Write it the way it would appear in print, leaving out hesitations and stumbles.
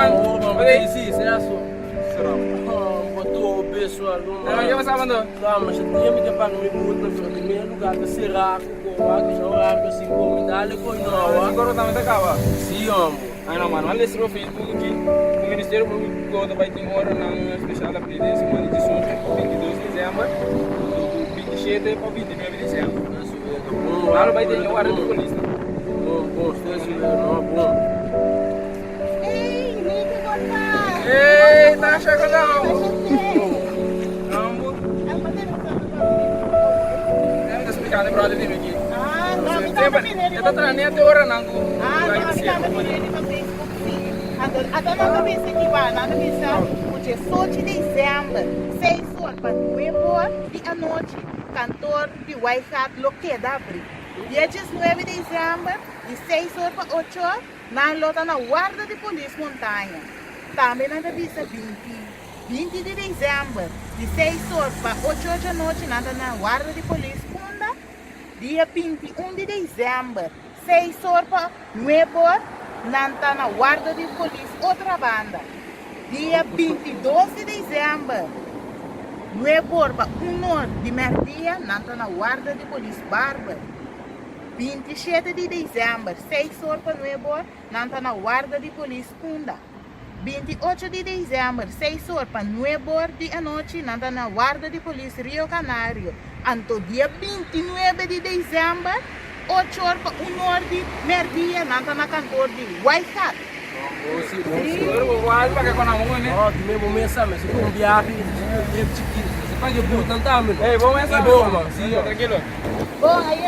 mano. Olha isso, é assim. Será? Botou o pessoal, mano. Não, eu estava andando. Tá, mas eu tinha que pagar meu puto no primeiro lugar, que será que o água já horário assim, como dá-lhe com não, Agora também está cá, sim, homem. ai não, mano, olha esse meu Facebook aqui. O Ministério Público vai ter hora na especial da presidência, mano, de 22 de dezembro, do 27 para 29 de dezembro. Lá vai ter hora do polícia. Bom, não, bom. Ei, liga agora. Ei, tá chegando não. Não, explicar, né, brother, vem aqui. Ah, não, me Sempre, dá menino. eu tô treinando até hora, não. Ah, não, me dá menino no Facebook, sim. Até não me aqui, vai, não me sabe. O dia 7 de dezembro, 6 horas para 9 horas da noite, cantor de Wi-Fi, Loque da Abril. Dia 19 de dezembro, de 6 horas para 8 horas, na lota na guarda de polícia montanha. Também na vista 20 de dezembro, de 6 horas para 8 horas da noite, na guarda de polícia funda. Dia 21 de dezembro, 6 horas para 9 horas, na guarda de polícia outra banda. Dia 22 de dezembro, 9 horas para 1 hora de meio-dia, na guarda de polícia Barba. 27 de dezembro, 6 horas para 9 horas, na guarda de polícia Funda. 28 de dezembro, 6 horas para 9 horas da noite, na guarda de polícia Rio Canário. Anto dia 29 de dezembro, 8 horas para 1 hora de meio-dia, na cantor de Wi-Fi. Eu vou lá para cá na mão, né? Ó, do mesmo mensagem, se for um viagem, você paga por tanto, Ei, vamos essa. É bom, mano. Sim, tranquilo. Bom, aí